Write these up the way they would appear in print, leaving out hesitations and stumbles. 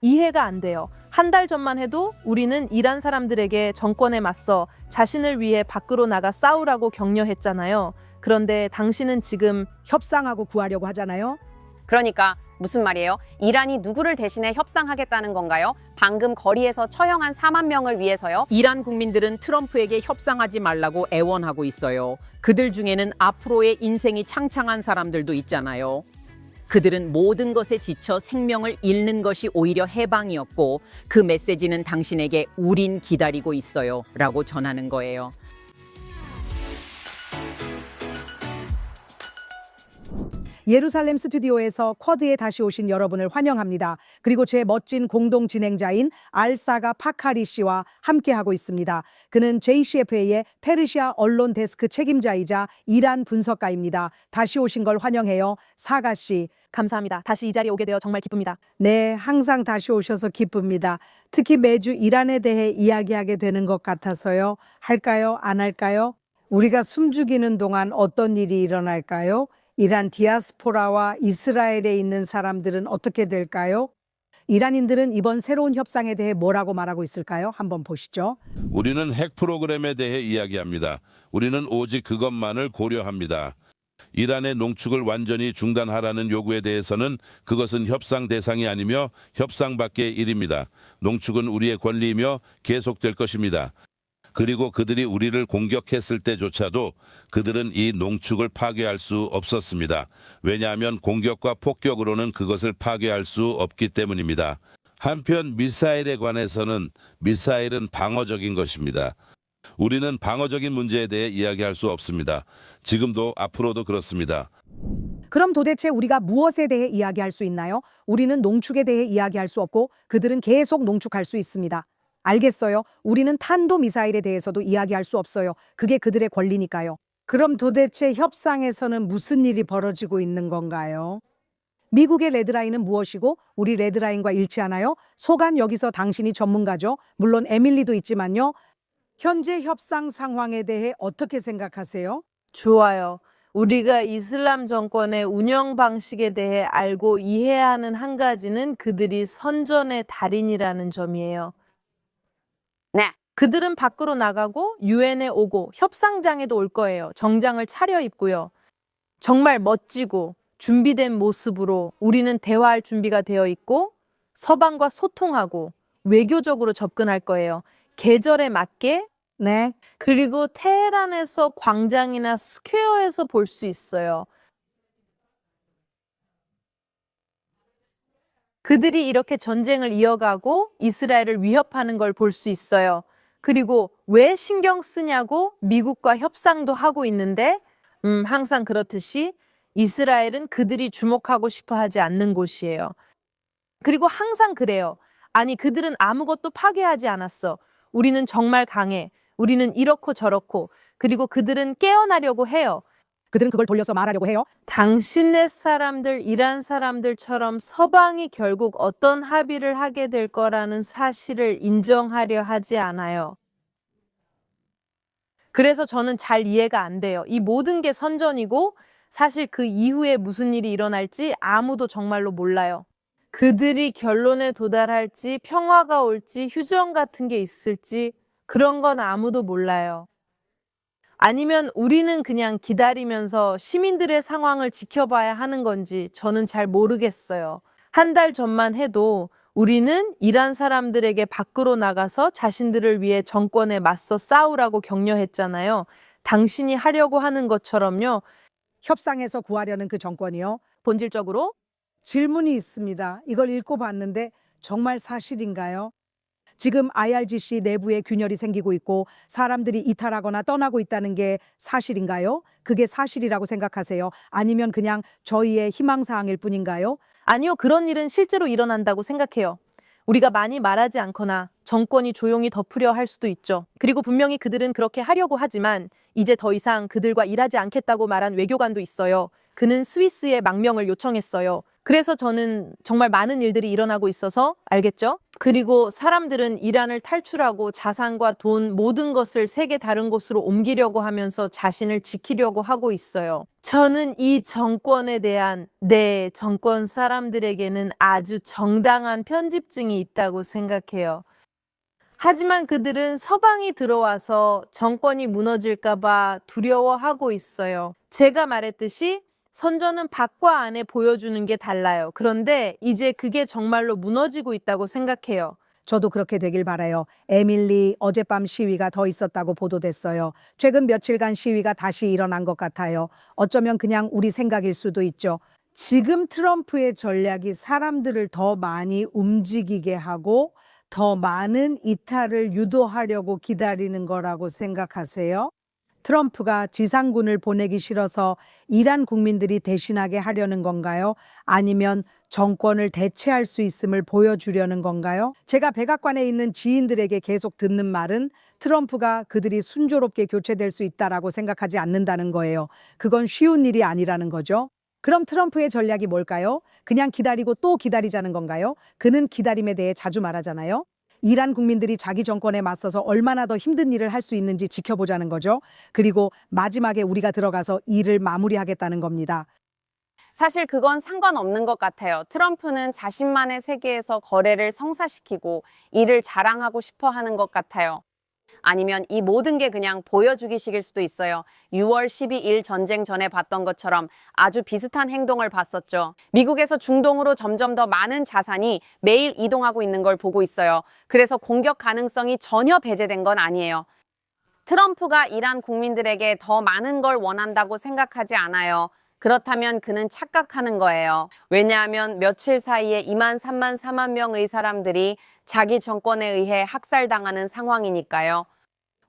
이해가 안 돼요. 한 달 전만 해도 우리는 이란 사람들에게 정권에 맞서 자신을 위해 밖으로 나가 싸우라고 격려했잖아요. 그런데 당신은 지금 협상하고 구하려고 하잖아요. 그러니까 무슨 말이에요? 이란이 누구를 대신해 협상하겠다는 건가요? 방금 거리에서 처형한 4만 명을 위해서요? 이란 국민들은 트럼프에게 협상하지 말라고 애원하고 있어요. 그들 중에는 앞으로의 인생이 창창한 사람들도 있잖아요. 그들은 모든 것에 지쳐 생명을 잃는 것이 오히려 해방이었고 그 메시지는 당신에게 우린 기다리고 있어요 라고 전하는 거예요. 예루살렘 스튜디오에서 쿼드에 다시 오신 여러분을 환영합니다. 그리고 제 멋진 공동 진행자인 알사가 파카리 씨와 함께하고 있습니다. 그는 JCFA의 페르시아 언론 데스크 책임자이자 이란 분석가입니다. 다시 오신 걸 환영해요. 사가 씨. 감사합니다. 다시 이 자리에 오게 되어 정말 기쁩니다. 네, 항상 다시 오셔서 기쁩니다. 특히 매주 이란에 대해 이야기하게 되는 것 같아서요. 할까요? 안 할까요? 우리가 숨죽이는 동안 어떤 일이 일어날까요? 이란 디아스포라와 이스라엘에 있는 사람들은 어떻게 될까요? 이란인들은 이번 새로운 협상에 대해 뭐라고 말하고 있을까요? 한번 보시죠. 우리는 핵 프로그램에 대해 이야기합니다. 우리는 오직 그것만을 고려합니다. 이란의 농축을 완전히 중단하라는 요구에 대해서는 그것은 협상 대상이 아니며 협상 밖의 일입니다. 농축은 우리의 권리이며 계속될 것입니다. 그리고 그들이 우리를 공격했을 때조차도 그들은 이 농축을 파괴할 수 없었습니다. 왜냐하면 공격과 폭격으로는 그것을 파괴할 수 없기 때문입니다. 한편 미사일에 관해서는 미사일은 방어적인 것입니다. 우리는 방어적인 문제에 대해 이야기할 수 없습니다. 지금도 앞으로도 그렇습니다. 그럼 도대체 우리가 무엇에 대해 이야기할 수 있나요? 우리는 농축에 대해 이야기할 수 없고 그들은 계속 농축할 수 있습니다. 알겠어요. 우리는 탄도미사일에 대해서도 이야기할 수 없어요. 그게 그들의 권리니까요. 그럼 도대체 협상에서는 무슨 일이 벌어지고 있는 건가요? 미국의 레드라인은 무엇이고 우리 레드라인과 일치하나요? 소간 여기서 당신이 전문가죠. 물론 에밀리도 있지만요. 현재 협상 상황에 대해 어떻게 생각하세요? 좋아요. 우리가 이슬람 정권의 운영 방식에 대해 알고 이해하는 한 가지는 그들이 선전의 달인이라는 점이에요. 네. 그들은 밖으로 나가고 유엔에 오고 협상장에도 올 거예요. 정장을 차려입고요. 정말 멋지고 준비된 모습으로 우리는 대화할 준비가 되어 있고 서방과 소통하고 외교적으로 접근할 거예요. 계절에 맞게. 네. 그리고 테헤란에서 광장이나 스퀘어에서 볼 수 있어요. 그들이 이렇게 전쟁을 이어가고 이스라엘을 위협하는 걸 볼 수 있어요. 그리고 왜 신경 쓰냐고 미국과 협상도 하고 있는데 항상 그렇듯이 이스라엘은 그들이 주목하고 싶어 하지 않는 곳이에요. 그리고 항상 그래요. 아니, 그들은 아무것도 파괴하지 않았어. 우리는 정말 강해. 우리는 이렇고 저렇고. 그리고 그들은 깨어나려고 해요. 그들은 그걸 돌려서 말하려고 해요. 당신네 사람들, 이란 사람들처럼 서방이 결국 어떤 합의를 하게 될 거라는 사실을 인정하려 하지 않아요. 그래서 저는 잘 이해가 안 돼요. 이 모든 게 선전이고 사실 그 이후에 무슨 일이 일어날지 아무도 정말로 몰라요. 그들이 결론에 도달할지 평화가 올지 휴전 같은 게 있을지 그런 건 아무도 몰라요. 아니면 우리는 그냥 기다리면서 시민들의 상황을 지켜봐야 하는 건지 저는 잘 모르겠어요. 한 달 전만 해도 우리는 이란 사람들에게 밖으로 나가서 자신들을 위해 정권에 맞서 싸우라고 격려했잖아요. 당신이 하려고 하는 것처럼요. 협상에서 구하려는 그 정권이요. 본질적으로 질문이 있습니다. 이걸 읽고 봤는데 정말 사실인가요? 지금 IRGC 내부에 균열이 생기고 있고 사람들이 이탈하거나 떠나고 있다는 게 사실인가요? 그게 사실이라고 생각하세요? 아니면 그냥 저희의 희망사항일 뿐인가요? 아니요, 그런 일은 실제로 일어난다고 생각해요. 우리가 많이 말하지 않거나 정권이 조용히 덮으려 할 수도 있죠. 그리고 분명히 그들은 그렇게 하려고 하지만 이제 더 이상 그들과 일하지 않겠다고 말한 외교관도 있어요. 그는 스위스에 망명을 요청했어요. 그래서 저는 정말 많은 일들이 일어나고 있어서 알겠죠? 그리고 사람들은 이란을 탈출하고 자산과 돈, 모든 것을 세계 다른 곳으로 옮기려고 하면서 자신을 지키려고 하고 있어요. 저는 이 정권에 대한 정권 사람들에게는 아주 정당한 편집증이 있다고 생각해요. 하지만 그들은 서방이 들어와서 정권이 무너질까봐 두려워하고 있어요. 제가 말했듯이 선전은 밖과 안에 보여주는 게 달라요. 그런데 이제 그게 정말로 무너지고 있다고 생각해요. 저도 그렇게 되길 바라요. 에밀리 어젯밤 시위가 더 있었다고 보도됐어요. 최근 며칠간 시위가 다시 일어난 것 같아요. 어쩌면 그냥 우리 생각일 수도 있죠. 지금 트럼프의 전략이 사람들을 더 많이 움직이게 하고 더 많은 이탈을 유도하려고 기다리는 거라고 생각하세요? 트럼프가 지상군을 보내기 싫어서 이란 국민들이 대신하게 하려는 건가요? 아니면 정권을 대체할 수 있음을 보여주려는 건가요? 제가 백악관에 있는 지인들에게 계속 듣는 말은 트럼프가 그들이 순조롭게 교체될 수 있다라고 생각하지 않는다는 거예요. 그건 쉬운 일이 아니라는 거죠. 그럼 트럼프의 전략이 뭘까요? 그냥 기다리고 또 기다리자는 건가요? 그는 기다림에 대해 자주 말하잖아요. 이란 국민들이 자기 정권에 맞서서 얼마나 더 힘든 일을 할 수 있는지 지켜보자는 거죠. 그리고 마지막에 우리가 들어가서 일을 마무리하겠다는 겁니다. 사실 그건 상관없는 것 같아요. 트럼프는 자신만의 세계에서 거래를 성사시키고 일을 자랑하고 싶어 하는 것 같아요. 아니면 이 모든 게 그냥 보여주기식일 수도 있어요. 6월 12일 전쟁 전에 봤던 것처럼 아주 비슷한 행동을 봤었죠. 미국에서 중동으로 점점 더 많은 자산이 매일 이동하고 있는 걸 보고 있어요. 그래서 공격 가능성이 전혀 배제된 건 아니에요. 트럼프가 이란 국민들에게 더 많은 걸 원한다고 생각하지 않아요. 그렇다면 그는 착각하는 거예요. 왜냐하면 며칠 사이에 2만, 3만, 4만 명의 사람들이 자기 정권에 의해 학살당하는 상황이니까요.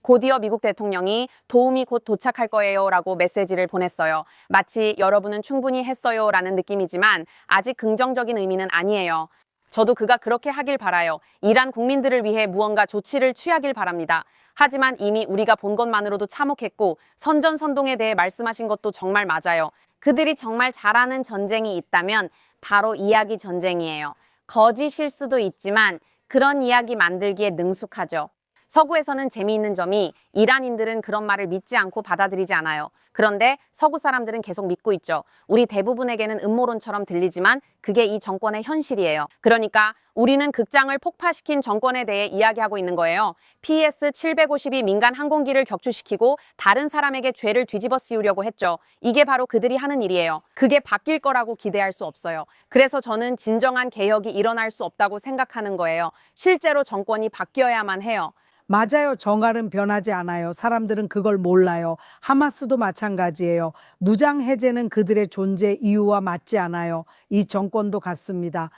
곧이어 미국 대통령이 도움이 곧 도착할 거예요 라고 메시지를 보냈어요. 마치 여러분은 충분히 했어요 라는 느낌이지만 아직 긍정적인 의미는 아니에요. 저도 그가 그렇게 하길 바라요. 이란 국민들을 위해 무언가 조치를 취하길 바랍니다. 하지만 이미 우리가 본 것만으로도 참혹했고 선전선동에 대해 말씀하신 것도 정말 맞아요. 그들이 정말 잘하는 전쟁이 있다면 바로 이야기 전쟁이에요. 거짓일 수도 있지만 그런 이야기 만들기에 능숙하죠. 서구에서는 재미있는 점이 이란인들은 그런 말을 믿지 않고 받아들이지 않아요. 그런데 서구 사람들은 계속 믿고 있죠. 우리 대부분에게는 음모론처럼 들리지만 그게 이 정권의 현실이에요. 그러니까 우리는 극장을 폭파시킨 정권에 대해 이야기하고 있는 거예요. PS-750이 민간 항공기를 격추시키고 다른 사람에게 죄를 뒤집어 씌우려고 했죠. 이게 바로 그들이 하는 일이에요. 그게 바뀔 거라고 기대할 수 없어요. 그래서 저는 진정한 개혁이 일어날 수 없다고 생각하는 거예요. 실제로 정권이 바뀌어야만 해요. 맞아요. 정갈은 변하지 않아요. 사람들은 그걸 몰라요. 하마스도 마찬가지예요. 무장 해제는 그들의 존재 이유와 맞지 않아요. 이 정권도 같습니다.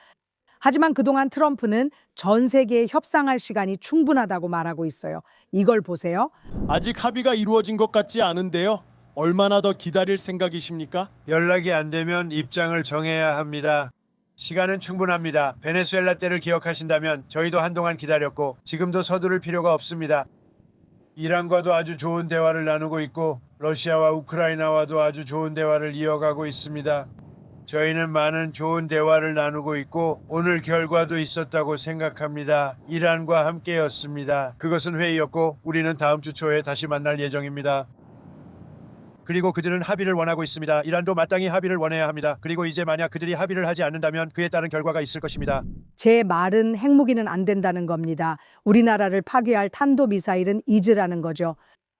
하지만 그동안 트럼프는 전 세계에 협상할 시간이 충분하다고 말하고 있어요. 이걸 보세요. 아직 합의가 이루어진 것 같지 않은데요. 얼마나 더 기다릴 생각이십니까? 연락이 안 되면 입장을 정해야 합니다. 시간은 충분합니다. 베네수엘라 때를 기억하신다면 저희도 한동안 기다렸고 지금도 서두를 필요가 없습니다. 이란과도 아주 좋은 대화를 나누고 있고 러시아와 우크라이나와도 아주 좋은 대화를 이어가고 있습니다. 저희는 많은 좋은 대화를 나누고 있고 오늘 결과도 있었다고 생각합니다. 이란과 함께였습니다. 그것은 회의였고 우리는 다음 주 초에 다시 만날 예정입니다. 그리고 그들은 합의를 원하고 있습니다. 이란도 마땅히 합의를 원해야 합니다. 그리고 이제 만약 그들이 합의를 하지 않는다면 그에 따른 결과가 있을 것입니다. 제 말은 핵무기는 안 된다는 겁니다. 우리나라를 파괴할 탄도미사일은 잊으라는 거죠.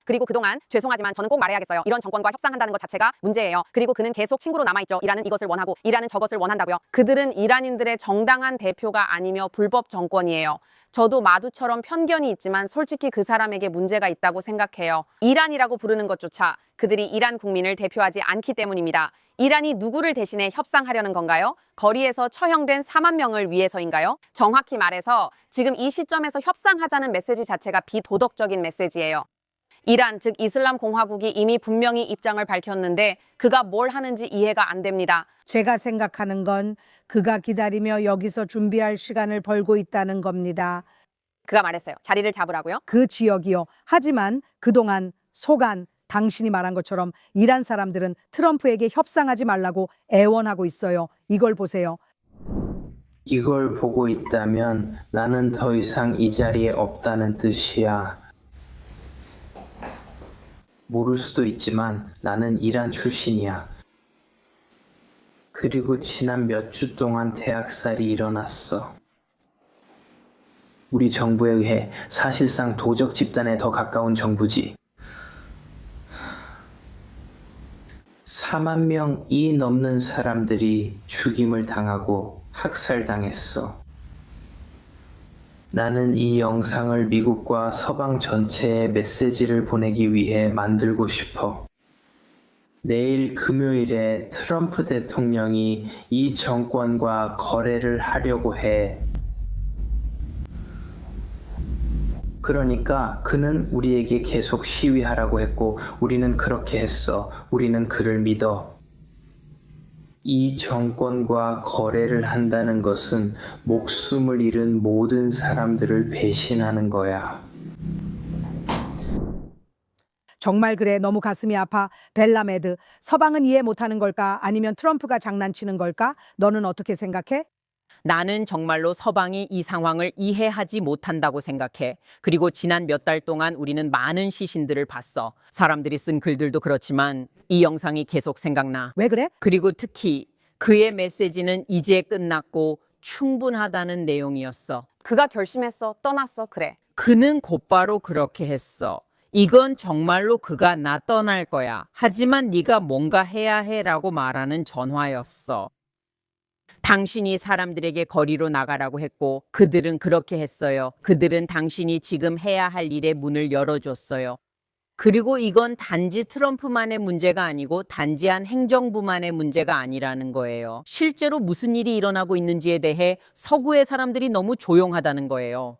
그리고 그동안 죄송하지만 저는 꼭 말해야겠어요. 이런 정권과 협상한다는 것 자체가 문제예요. 그리고 그는 계속 친구로 남아있죠. 이란은 이것을 원하고 이란은 저것을 원한다고요. 그들은 이란인들의 정당한 대표가 아니며 불법 정권이에요. 저도 마두처럼 편견이 있지만 솔직히 그 사람에게 문제가 있다고 생각해요. 이란이라고 부르는 것조차 그들이 이란 국민을 대표하지 않기 때문입니다. 이란이 누구를 대신해 협상하려는 건가요? 거리에서 처형된 4만 명을 위해서인가요? 정확히 말해서 지금 이 시점에서 협상하자는 메시지 자체가 비도덕적인 메시지예요. 이란, 즉 이슬람 공화국이 이미 분명히 입장을 밝혔는데 그가 뭘 하는지 이해가 안 됩니다. 제가 생각하는 건 그가 기다리며 여기서 준비할 시간을 벌고 있다는 겁니다. 그가 말했어요. 자리를 잡으라고요? 그 지역이요. 하지만 그동안 소간, 당신이 말한 것처럼 이란 사람들은 트럼프에게 협상하지 말라고 애원하고 있어요. 이걸 보세요. 이걸 보고 있다면 나는 더 이상 이 자리에 없다는 뜻이야. 모를 수도 있지만 나는 이란 출신이야. 그리고 지난 몇 주 동안 대학살이 일어났어. 우리 정부에 의해 사실상 도적 집단에 더 가까운 정부지. 4만 명이 넘는 사람들이 죽임을 당하고 학살당했어. 나는 이 영상을 미국과 서방 전체에 메시지를 보내기 위해 만들고 싶어. 내일 금요일에 트럼프 대통령이 이 정권과 거래를 하려고 해. 그러니까 그는 우리에게 계속 시위하라고 했고 우리는 그렇게 했어. 우리는 그를 믿어. 이 정권과 거래를 한다는 것은 목숨을 잃은 모든 사람들을 배신하는 거야. 정말 그래. 너무 가슴이 아파. 벨라메드. 서방은 이해 못하는 걸까? 아니면 트럼프가 장난치는 걸까? 너는 어떻게 생각해? 나는 정말로 서방이 이 상황을 이해하지 못한다고 생각해. 그리고 지난 몇 달 동안 우리는 많은 시신들을 봤어. 사람들이 쓴 글들도 그렇지만 이 영상이 계속 생각나. 왜 그래? 그리고 특히 그의 메시지는 이제 끝났고 충분하다는 내용이었어. 그가 결심했어. 떠났어. 그래. 그는 곧바로 그렇게 했어. 이건 정말로 그가 나 떠날 거야. 하지만 네가 뭔가 해야 해라고 말하는 전화였어. 당신이 사람들에게 거리로 나가라고 했고 그들은 그렇게 했어요. 그들은 당신이 지금 해야 할 일의 문을 열어줬어요. 그리고 이건 단지 트럼프만의 문제가 아니고 단지 한 행정부만의 문제가 아니라는 거예요. 실제로 무슨 일이 일어나고 있는지에 대해 서구의 사람들이 너무 조용하다는 거예요.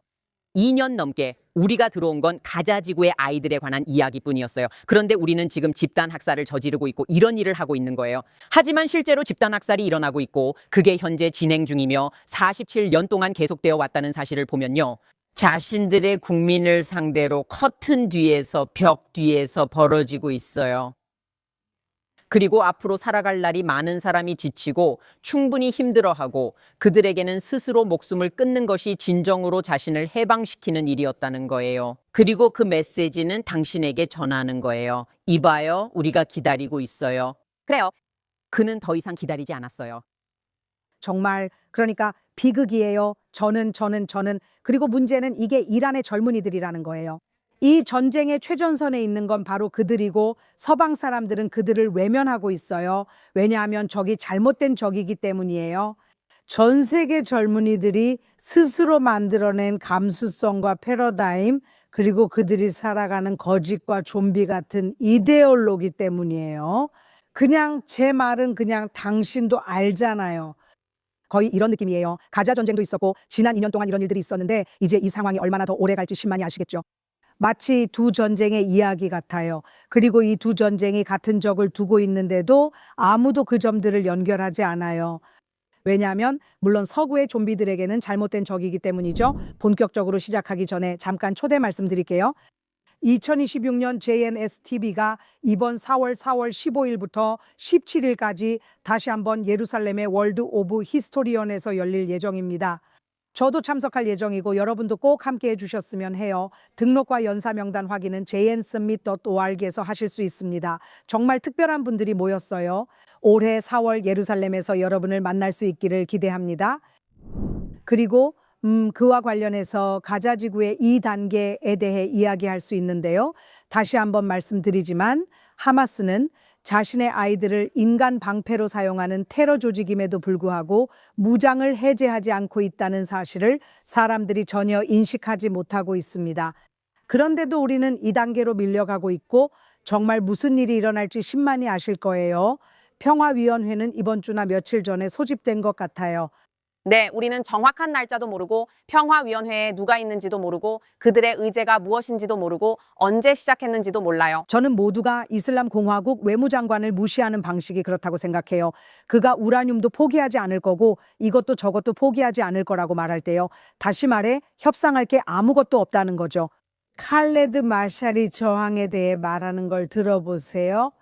2년 넘게 우리가 들어온 건 가자 지구의 아이들에 관한 이야기뿐이었어요. 그런데 우리는 지금 집단 학살을 저지르고 있고 이런 일을 하고 있는 거예요. 하지만 실제로 집단 학살이 일어나고 있고 그게 현재 진행 중이며 47년 동안 계속되어 왔다는 사실을 보면요. 자신들의 국민을 상대로 커튼 뒤에서 벽 뒤에서 벌어지고 있어요. 그리고 앞으로 살아갈 날이 많은 사람이 지치고 충분히 힘들어하고 그들에게는 스스로 목숨을 끊는 것이 진정으로 자신을 해방시키는 일이었다는 거예요. 그리고 그 메시지는 당신에게 전하는 거예요. 이봐요, 우리가 기다리고 있어요. 그래요. 그는 더 이상 기다리지 않았어요. 정말 그러니까 비극이에요. 저는 그리고 문제는 이게 이란의 젊은이들이라는 거예요. 이 전쟁의 최전선에 있는 건 바로 그들이고 서방 사람들은 그들을 외면하고 있어요. 왜냐하면 적이 잘못된 적이기 때문이에요. 전 세계 젊은이들이 스스로 만들어낸 감수성과 패러다임 그리고 그들이 살아가는 거짓과 좀비 같은 이데올로기 때문이에요. 그냥 제 말은 그냥 당신도 알잖아요. 거의 이런 느낌이에요. 가자 전쟁도 있었고 지난 2년 동안 이런 일들이 있었는데 이제 이 상황이 얼마나 더 오래 갈지 신만이 아시겠죠. 마치 두 전쟁의 이야기 같아요. 그리고 이 두 전쟁이 같은 적을 두고 있는데도 아무도 그 점들을 연결하지 않아요. 왜냐하면 물론 서구의 좀비들에게는 잘못된 적이기 때문이죠. 본격적으로 시작하기 전에 잠깐 초대 말씀드릴게요. 2026년 JNS-TV가 이번 4월 15일부터 17일까지 다시 한번 예루살렘의 월드 오브 히스토리언에서 열릴 예정입니다. 저도 참석할 예정이고 여러분도 꼭 함께 해주셨으면 해요. 등록과 연사 명단 확인은 jnsummit.org에서 하실 수 있습니다. 정말 특별한 분들이 모였어요. 올해 4월 예루살렘에서 여러분을 만날 수 있기를 기대합니다. 그리고 그와 관련해서 가자 지구의 2단계에 대해 이야기할 수 있는데요. 다시 한번 말씀드리지만 하마스는 자신의 아이들을 인간 방패로 사용하는 테러 조직임에도 불구하고 무장을 해제하지 않고 있다는 사실을 사람들이 전혀 인식하지 못하고 있습니다. 그런데도 우리는 2단계로 밀려가고 있고 정말 무슨 일이 일어날지 신만이 아실 거예요. 평화위원회는 이번 주나 며칠 전에 소집된 것 같아요. 네, 우리는 정확한 날짜도 모르고 평화위원회에 누가 있는지도 모르고 그들의 의제가 무엇인지도 모르고 언제 시작했는지도 몰라요. 저는 모두가 이슬람 공화국 외무장관을 무시하는 방식이 그렇다고 생각해요. 그가 우라늄도 포기하지 않을 거고 이것도 저것도 포기하지 않을 거라고 말할 때요. 다시 말해 협상할 게 아무것도 없다는 거죠. 칼레드 마샬이 저항에 대해 말하는 걸 들어보세요.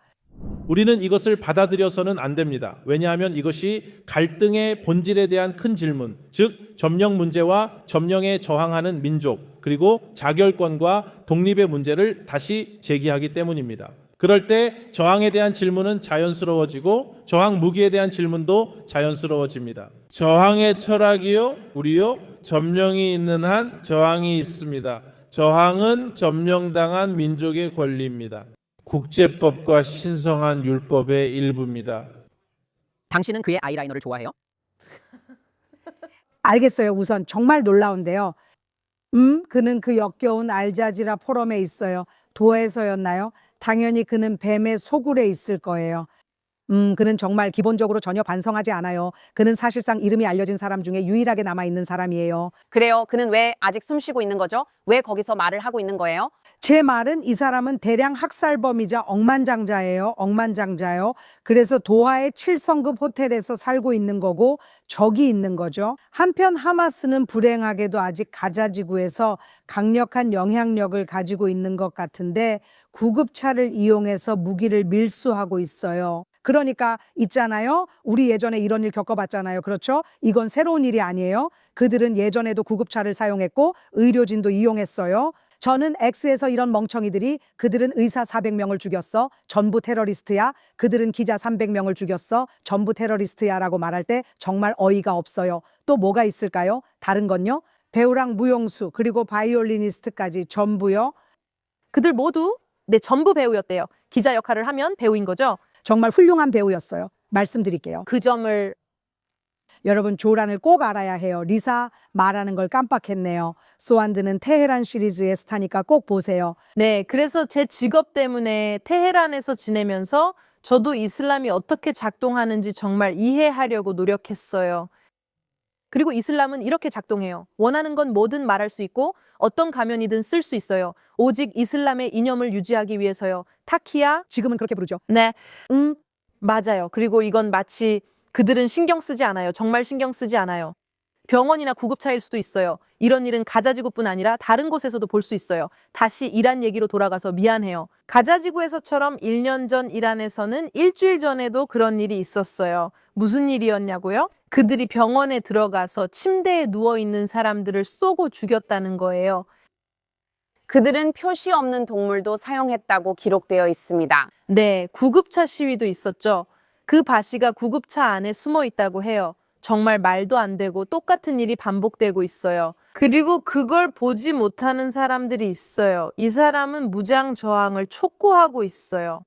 우리는 이것을 받아들여서는 안 됩니다. 왜냐하면 이것이 갈등의 본질에 대한 큰 질문, 즉 점령 문제와 점령에 저항하는 민족, 그리고 자결권과 독립의 문제를 다시 제기하기 때문입니다. 그럴 때 저항에 대한 질문은 자연스러워지고 저항 무기에 대한 질문도 자연스러워집니다. 저항의 철학이요, 우리요, 점령이 있는 한 저항이 있습니다. 저항은 점령당한 민족의 권리입니다. 국제법과 신성한 율법의 일부입니다. 당신은 그의 아이라이너를 좋아해요? 알겠어요. 우선 정말 놀라운데요. 그는 그 역겨운 알자지라 포럼에 있어요. 도에서였나요? 당연히 그는 뱀의 소굴에 있을 거예요. 그는 정말 기본적으로 전혀 반성하지 않아요. 그는 사실상 이름이 알려진 사람 중에 유일하게 남아있는 사람이에요. 그래요. 그는 왜 아직 숨 쉬고 있는 거죠? 왜 거기서 말을 하고 있는 거예요? 제 말은 이 사람은 대량 학살범이자 억만장자예요. 억만장자요. 그래서 도하의 7성급 호텔에서 살고 있는 거고 적이 있는 거죠. 한편 하마스는 불행하게도 아직 가자 지구에서 강력한 영향력을 가지고 있는 것 같은데 구급차를 이용해서 무기를 밀수하고 있어요. 그러니까 있잖아요. 우리 예전에 이런 일 겪어봤잖아요. 그렇죠? 이건 새로운 일이 아니에요. 그들은 예전에도 구급차를 사용했고 의료진도 이용했어요. 저는 X에서 이런 멍청이들이 그들은 의사 400명을 죽였어. 전부 테러리스트야. 그들은 기자 300명을 죽였어. 전부 테러리스트야 라고 말할 때 정말 어이가 없어요. 또 뭐가 있을까요? 다른 건요? 배우랑 무용수 그리고 바이올리니스트까지 전부요. 그들 모두 전부 배우였대요. 기자 역할을 하면 배우인 거죠. 정말 훌륭한 배우였어요. 말씀드릴게요. 그 점을 여러분 조란을 꼭 알아야 해요. 리사 말하는 걸 깜빡했네요. 소안드는 테헤란 시리즈의 스타니까 꼭 보세요. 네, 그래서 제 직업 때문에 테헤란에서 지내면서 저도 이슬람이 어떻게 작동하는지 정말 이해하려고 노력했어요. 그리고 이슬람은 이렇게 작동해요. 원하는 건 뭐든 말할 수 있고 어떤 가면이든 쓸 수 있어요. 오직 이슬람의 이념을 유지하기 위해서요. 타키야? 지금은 그렇게 부르죠. 네. 맞아요. 그리고 이건 마치 그들은 신경 쓰지 않아요. 정말 신경 쓰지 않아요. 병원이나 구급차일 수도 있어요. 이런 일은 가자지구뿐 아니라 다른 곳에서도 볼 수 있어요. 다시 이란 얘기로 돌아가서 미안해요. 가자지구에서처럼 1년 전 이란에서는 일주일 전에도 그런 일이 있었어요. 무슨 일이었냐고요? 그들이 병원에 들어가서 침대에 누워있는 사람들을 쏘고 죽였다는 거예요. 그들은 표시 없는 동물도 사용했다고 기록되어 있습니다. 네, 구급차 시위도 있었죠. 그 바시가 구급차 안에 숨어 있다고 해요. 정말 말도 안 되고 똑같은 일이 반복되고 있어요. 그리고 그걸 보지 못하는 사람들이 있어요. 이 사람은 무장 저항을 촉구하고 있어요.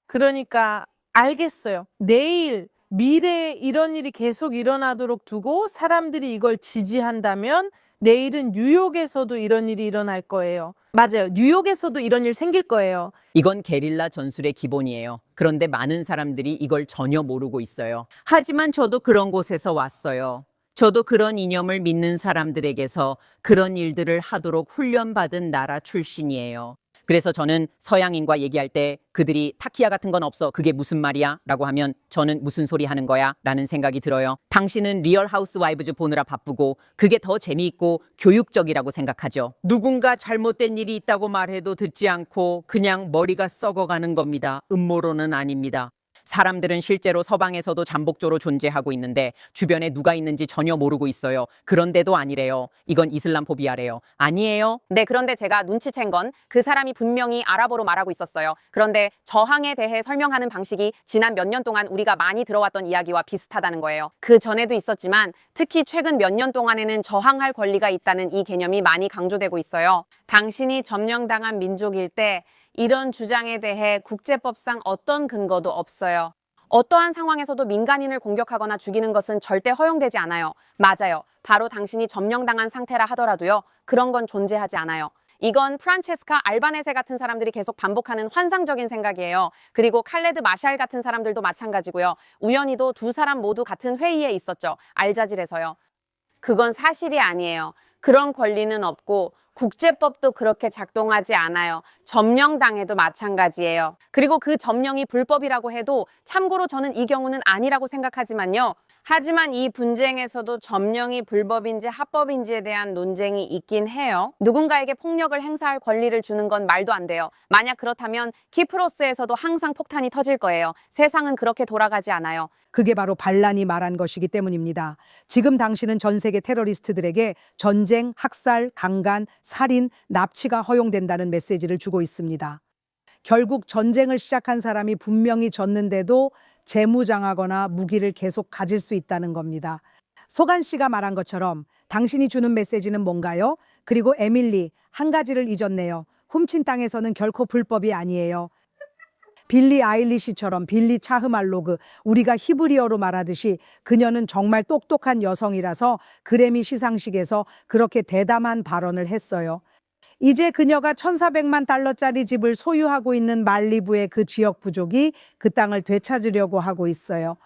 그러니까 알겠어요. 내일, 미래에 이런 일이 계속 일어나도록 두고 사람들이 이걸 지지한다면 내일은 뉴욕에서도 이런 일이 일어날 거예요. 맞아요. 뉴욕에서도 이런 일 생길 거예요. 이건 게릴라 전술의 기본이에요. 그런데 많은 사람들이 이걸 전혀 모르고 있어요. 하지만 저도 그런 곳에서 왔어요. 저도 그런 이념을 믿는 사람들에게서 그런 일들을 하도록 훈련받은 나라 출신이에요. 그래서 저는 서양인과 얘기할 때 그들이 타키야 같은 건 없어. 그게 무슨 말이야? 라고 하면 저는 무슨 소리 하는 거야? 라는 생각이 들어요. 당신은 리얼 하우스와이브즈 보느라 바쁘고 그게 더 재미있고 교육적이라고 생각하죠. 누군가 잘못된 일이 있다고 말해도 듣지 않고 그냥 머리가 썩어가는 겁니다. 음모론은 아닙니다. 사람들은 실제로 서방에서도 잠복조로 존재하고 있는데 주변에 누가 있는지 전혀 모르고 있어요. 그런데도 아니래요. 이건 이슬람 포비아래요. 아니에요? 네, 그런데 제가 눈치챈 건 그 사람이 분명히 아랍어로 말하고 있었어요. 그런데 저항에 대해 설명하는 방식이 지난 몇 년 동안 우리가 많이 들어왔던 이야기와 비슷하다는 거예요. 그 전에도 있었지만 특히 최근 몇 년 동안에는 저항할 권리가 있다는 이 개념이 많이 강조되고 있어요. 당신이 점령당한 민족일 때 이런 주장에 대해 국제법상 어떤 근거도 없어요. 어떠한 상황에서도 민간인을 공격하거나 죽이는 것은 절대 허용되지 않아요. 맞아요. 바로 당신이 점령당한 상태라 하더라도요. 그런 건 존재하지 않아요. 이건 프란체스카 알바네세 같은 사람들이 계속 반복하는 환상적인 생각이에요. 그리고 칼레드 마샬 같은 사람들도 마찬가지고요. 우연히도 두 사람 모두 같은 회의에 있었죠. 알자질에서요. 그건 사실이 아니에요. 그런 권리는 없고 국제법도 그렇게 작동하지 않아요. 점령당해도 마찬가지예요. 그리고 그 점령이 불법이라고 해도 참고로 저는 이 경우는 아니라고 생각하지만요. 하지만 이 분쟁에서도 점령이 불법인지 합법인지에 대한 논쟁이 있긴 해요. 누군가에게 폭력을 행사할 권리를 주는 건 말도 안 돼요. 만약 그렇다면 키프로스에서도 항상 폭탄이 터질 거예요. 세상은 그렇게 돌아가지 않아요. 그게 바로 반란이 말한 것이기 때문입니다. 지금 당신은 전 세계 테러리스트들에게 전쟁, 학살, 강간, 살인, 납치가 허용된다는 메시지를 주고 있습니다. 결국 전쟁을 시작한 사람이 분명히 졌는데도 재무장하거나 무기를 계속 가질 수 있다는 겁니다. 소간 씨가 말한 것처럼 당신이 주는 메시지는 뭔가요? 그리고 에밀리, 한 가지를 잊었네요. 훔친 땅에서는 결코 불법이 아니에요. 빌리 아일리시처럼 빌리 차흐말로그, 우리가 히브리어로 말하듯이 그녀는 정말 똑똑한 여성이라서 그래미 시상식에서 그렇게 대담한 발언을 했어요. 이제 그녀가 1,400만 달러짜리 집을 소유하고 있는 말리부의 그 지역 부족이 그 땅을 되찾으려고 하고 있어요.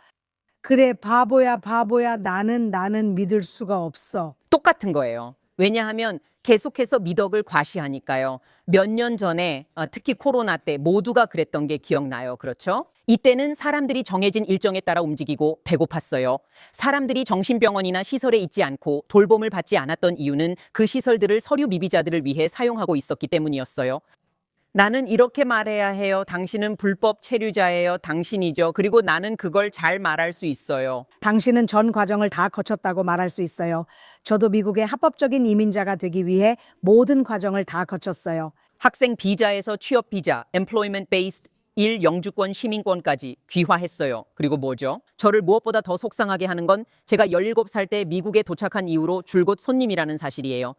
그래, 바보야, 바보야. 나는 믿을 수가 없어. 똑같은 거예요. 왜냐하면 계속해서 미덕을 과시하니까요. 몇 년 전에 특히 코로나 때 모두가 그랬던 게 기억나요. 그렇죠? 이때는 사람들이 정해진 일정에 따라 움직이고 배고팠어요. 사람들이 정신병원이나 시설에 있지 않고 돌봄을 받지 않았던 이유는 그 시설들을 서류 미비자들을 위해 사용하고 있었기 때문이었어요. 나는 이렇게 말해야 해요. 당신은 불법 체류자예요. 당신이죠. 그리고 나는 그걸 잘 말할 수 있어요. 당신은 전 과정을 다 거쳤다고 말할 수 있어요. 저도 미국의 합법적인 이민자가 되기 위해 모든 과정을 다 거쳤어요. 학생 비자에서 취업 비자, employment based 일 영주권 시민권까지 귀화했어요. 그리고 뭐죠? 저를 무엇보다 더 속상하게 하는 건 제가 17살 때 미국에 도착한 이후로 줄곧 손님이라는 사실이에요.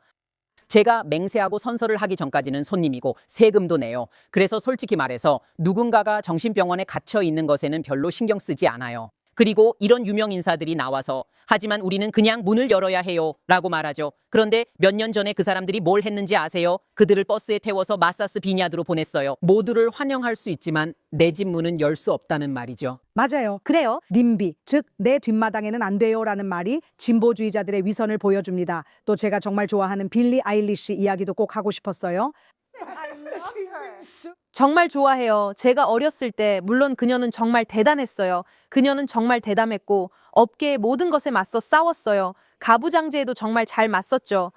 제가 맹세하고 선서를 하기 전까지는 손님이고 세금도 내요. 그래서 솔직히 말해서 누군가가 정신병원에 갇혀 있는 것에는 별로 신경 쓰지 않아요. 그리고 이런 유명 인사들이 나와서 하지만 우리는 그냥 문을 열어야 해요 라고 말하죠. 그런데 몇 년 전에 그 사람들이 뭘 했는지 아세요? 그들을 버스에 태워서 마사스 비냐드로 보냈어요. 모두를 환영할 수 있지만 내 집 문은 열 수 없다는 말이죠. 맞아요. 그래요. 님비, 즉 내 뒷마당에는 안 돼요라는 말이 진보주의자들의 위선을 보여줍니다. 또 제가 정말 좋아하는 빌리 아일리시 이야기도 꼭 하고 싶었어요. 정말 좋아해요. 제가 어렸을 때 물론 그녀는 정말 대단했어요. 그녀는 정말 대담했고 업계의 모든 것에 맞서 싸웠어요. 가부장제에도 정말 잘 맞섰죠.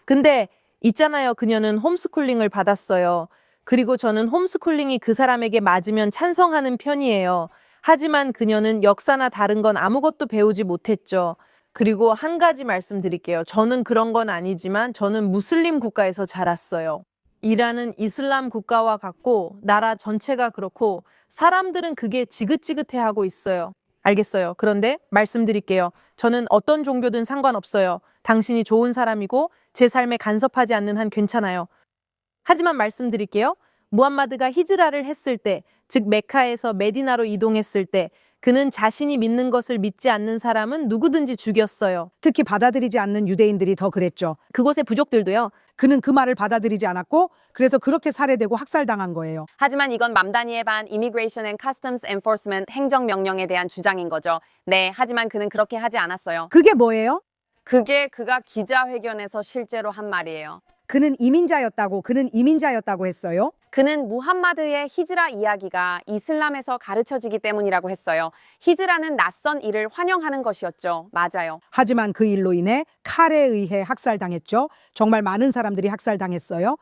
근데 있잖아요. 그녀는 홈스쿨링을 받았어요. 그리고 저는 홈스쿨링이 그 사람에게 맞으면 찬성하는 편이에요. 하지만 그녀는 역사나 다른 건 아무것도 배우지 못했죠. 그리고 한 가지 말씀드릴게요. 저는 그런 건 아니지만 저는 무슬림 국가에서 자랐어요. 이란은 이슬람 국가와 같고 나라 전체가 그렇고 사람들은 그게 지긋지긋해하고 있어요. 알겠어요. 그런데 말씀드릴게요. 저는 어떤 종교든 상관없어요. 당신이 좋은 사람이고 제 삶에 간섭하지 않는 한 괜찮아요. 하지만 말씀드릴게요. 무함마드가 히즈라를 했을 때, 즉 메카에서 메디나로 이동했을 때 그는 자신이 믿는 것을 믿지 않는 사람은 누구든지 죽였어요. 특히 받아들이지 않는 유대인들이 더 그랬죠. 그곳의 부족들도요. 그는 그 말을 받아들이지 않았고 그래서 그렇게 살해되고 학살당한 거예요. 하지만 이건 맘다니에 반 Immigration and Customs Enforcement 행정명령에 대한 주장인 거죠. 네, 하지만 그는 그렇게 하지 않았어요. 그게 뭐예요? 그게 그가 기자회견에서 실제로 한 말이에요. 그는 이민자였다고 했어요. 그는 무함마드의 히즈라 이야기가 이슬람에서 가르쳐지기 때문이라고 했어요. 히즈라는 낯선 일을 환영하는 것이었죠. 맞아요. 하지만 그 일로 인해 칼에 의해 학살당했죠. 정말 많은 사람들이 학살당했어요.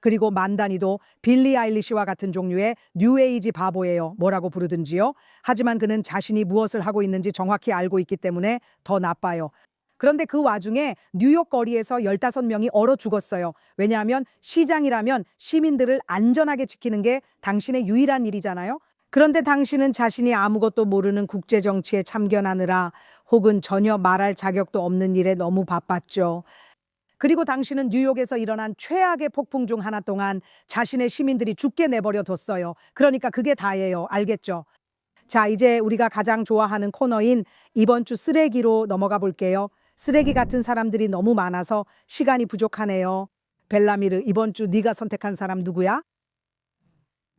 그리고 만다니도 빌리 아일리시와 같은 종류의 뉴에이지 바보예요. 뭐라고 부르든지요. 하지만 그는 자신이 무엇을 하고 있는지 정확히 알고 있기 때문에 더 나빠요. 그런데 그 와중에 뉴욕 거리에서 15명이 얼어 죽었어요. 왜냐하면 시장이라면 시민들을 안전하게 지키는 게 당신의 유일한 일이잖아요. 그런데 당신은 자신이 아무것도 모르는 국제정치에 참견하느라 혹은 전혀 말할 자격도 없는 일에 너무 바빴죠. 그리고 당신은 뉴욕에서 일어난 최악의 폭풍 중 하나 동안 자신의 시민들이 죽게 내버려 뒀어요. 그러니까 그게 다예요. 알겠죠? 자, 이제 우리가 가장 좋아하는 코너인 이번 주 쓰레기로 넘어가 볼게요. 쓰레기 같은 사람들이 너무 많아서 시간이 부족하네요. 벨라미르, 이번 주 네가 선택한 사람 누구야?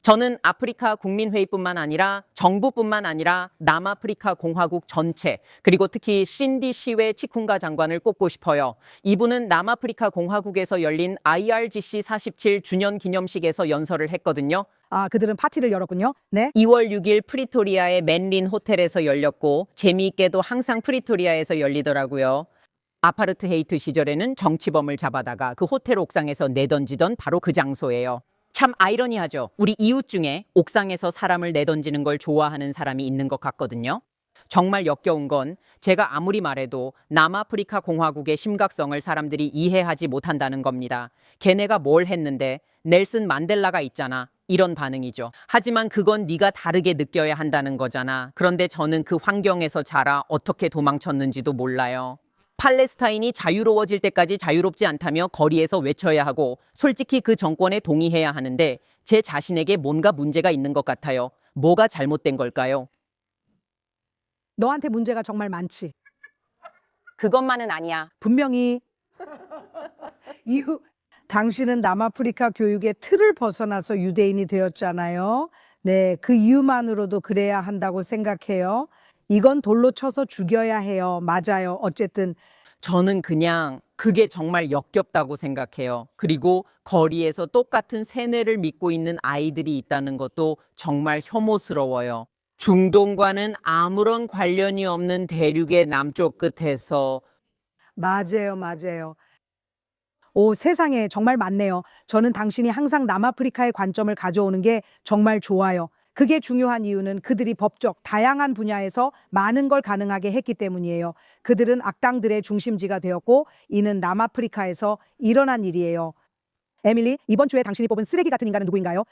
저는 아프리카 국민회의뿐만 아니라 정부뿐만 아니라 남아프리카 공화국 전체 그리고 특히 신디 시웨 치쿤가 장관을 꼽고 싶어요. 이분은 남아프리카 공화국에서 열린 IRGC 47 주년 기념식에서 연설을 했거든요. 아, 그들은 파티를 열었군요. 네. 2월 6일 프리토리아의 맨린 호텔에서 열렸고 재미있게도 항상 프리토리아에서 열리더라고요. 아파르트헤이트 시절에는 정치범을 잡아다가 그 호텔 옥상에서 내던지던 바로 그 장소예요. 참 아이러니하죠. 우리 이웃 중에 옥상에서 사람을 내던지는 걸 좋아하는 사람이 있는 것 같거든요. 정말 역겨운 건 제가 아무리 말해도 남아프리카 공화국의 심각성을 사람들이 이해하지 못한다는 겁니다. 걔네가 뭘 했는데 넬슨 만델라가 있잖아. 이런 반응이죠. 하지만 그건 네가 다르게 느껴야 한다는 거잖아. 그런데 저는 그 환경에서 자라 어떻게 도망쳤는지도 몰라요. 팔레스타인이 자유로워질 때까지 자유롭지 않다며 거리에서 외쳐야 하고 솔직히 그 정권에 동의해야 하는데 제 자신에게 뭔가 문제가 있는 것 같아요. 뭐가 잘못된 걸까요? 너한테 문제가 정말 많지. 그것만은 아니야. 분명히 당신은 남아프리카 교육의 틀을 벗어나서 유대인이 되었잖아요. 네, 그 이유만으로도 그래야 한다고 생각해요. 이건 돌로 쳐서 죽여야 해요. 맞아요. 어쨌든 저는 그냥 그게 정말 역겹다고 생각해요. 그리고 거리에서 똑같은 세뇌를 믿고 있는 아이들이 있다는 것도 정말 혐오스러워요. 중동과는 아무런 관련이 없는 대륙의 남쪽 끝에서 맞아요. 맞아요. 오, 세상에 정말 많네요. 저는 당신이 항상 남아프리카의 관점을 가져오는 게 정말 좋아요. 그게 중요한 이유는 그들이 법적, 다양한 분야에서 많은 걸 가능하게 했기 때문이에요. 그들은 악당들의 중심지가 되었고 이는 남아프리카에서 일어난 일이에요. 에밀리, 이번 주에 당신이 뽑은 쓰레기 같은 인간은 누구인가요?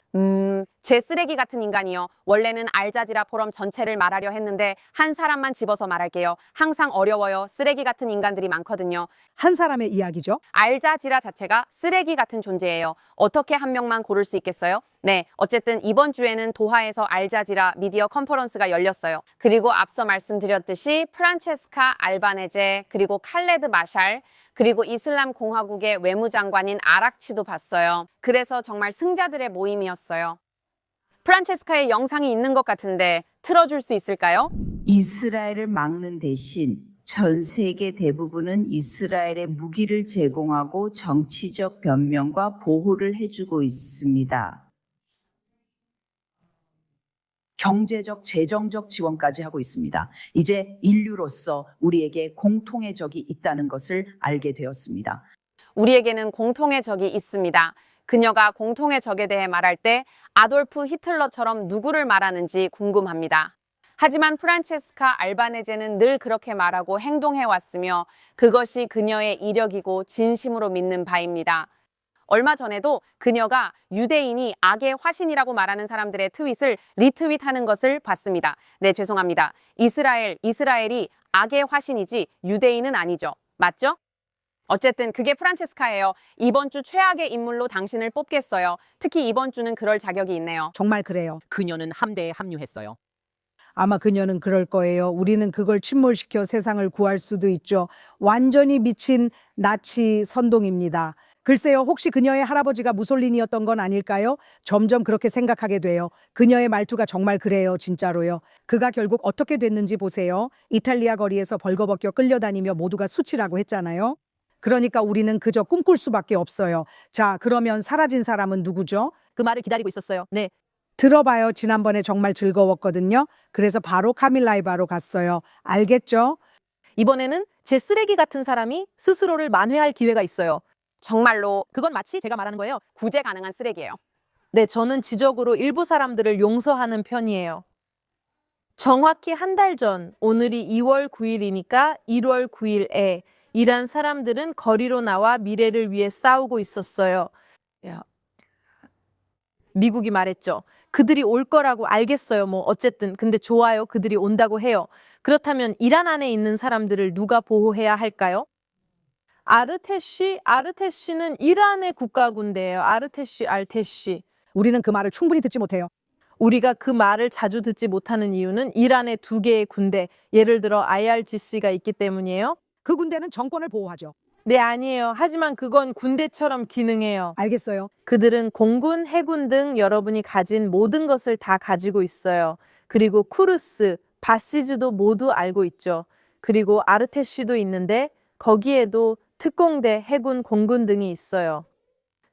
제 쓰레기 같은 인간이요. 원래는 알자지라 포럼 전체를 말하려 했는데 한 사람만 집어서 말할게요. 항상 어려워요. 쓰레기 같은 인간들이 많거든요. 한 사람의 이야기죠. 알자지라 자체가 쓰레기 같은 존재예요. 어떻게 한 명만 고를 수 있겠어요? 네, 어쨌든 이번 주에는 도하에서 알자지라 미디어 컨퍼런스가 열렸어요. 그리고 앞서 말씀드렸듯이 프란체스카 알바네제, 그리고 칼레드 마샬, 그리고 이슬람 공화국의 외무장관인 아락치도 봤어요. 그래서 정말 승자들의 모임이었어요. 프란체스카의 영상이 있는 것 같은데 틀어줄 수 있을까요? 이스라엘을 막는 대신 전 세계 대부분은 이스라엘에 무기를 제공하고 정치적 변명과 보호를 해주고 있습니다. 경제적, 재정적 지원까지 하고 있습니다. 이제 인류로서 우리에게 공통의 적이 있다는 것을 알게 되었습니다. 우리에게는 공통의 적이 있습니다. 그녀가 공통의 적에 대해 말할 때 아돌프 히틀러처럼 누구를 말하는지 궁금합니다. 하지만 프란체스카 알바네제는 늘 그렇게 말하고 행동해 왔으며 그것이 그녀의 이력이고 진심으로 믿는 바입니다. 얼마 전에도 그녀가 유대인이 악의 화신이라고 말하는 사람들의 트윗을 리트윗하는 것을 봤습니다. 네, 죄송합니다. 이스라엘이 악의 화신이지 유대인은 아니죠. 맞죠? 어쨌든 그게 프란체스카예요. 이번 주 최악의 인물로 당신을 뽑겠어요. 특히 이번 주는 그럴 자격이 있네요. 정말 그래요. 그녀는 함대에 합류했어요. 아마 그녀는 그럴 거예요. 우리는 그걸 침몰시켜 세상을 구할 수도 있죠. 완전히 미친 나치 선동입니다. 글쎄요, 혹시 그녀의 할아버지가 무솔리니였던 건 아닐까요? 점점 그렇게 생각하게 돼요. 그녀의 말투가 정말 그래요, 진짜로요. 그가 결국 어떻게 됐는지 보세요. 이탈리아 거리에서 벌거벗겨 끌려다니며 모두가 수치라고 했잖아요. 그러니까 우리는 그저 꿈꿀 수밖에 없어요. 자, 그러면 사라진 사람은 누구죠? 그 말을 기다리고 있었어요. 네. 들어봐요. 지난번에 정말 즐거웠거든요. 그래서 바로 카밀라이바로 갔어요. 알겠죠? 이번에는 제 쓰레기 같은 사람이 스스로를 만회할 기회가 있어요. 정말로 그건 마치 제가 말하는 거예요. 구제 가능한 쓰레기예요. 네, 저는 지적으로 일부 사람들을 용서하는 편이에요. 정확히 한 달 전, 오늘이 2월 9일이니까 1월 9일에 이란 사람들은 거리로 나와 미래를 위해 싸우고 있었어요. 미국이 말했죠. 그들이 올 거라고 알겠어요. 뭐 어쨌든 근데 좋아요. 그들이 온다고 해요. 그렇다면 이란 안에 있는 사람들을 누가 보호해야 할까요? 아르테쉬는 이란의 국가군대예요. 알테쉬. 우리는 그 말을 충분히 듣지 못해요. 우리가 그 말을 자주 듣지 못하는 이유는 이란의 2개의 군대, 예를 들어 IRGC가 있기 때문이에요. 그 군대는 정권을 보호하죠. 네, 아니에요. 하지만 그건 군대처럼 기능해요. 알겠어요. 그들은 공군, 해군 등 여러분이 가진 모든 것을 다 가지고 있어요. 그리고 쿠르스, 바시즈도 모두 알고 있죠. 그리고 아르테쉬도 있는데 거기에도 특공대, 해군, 공군 등이 있어요.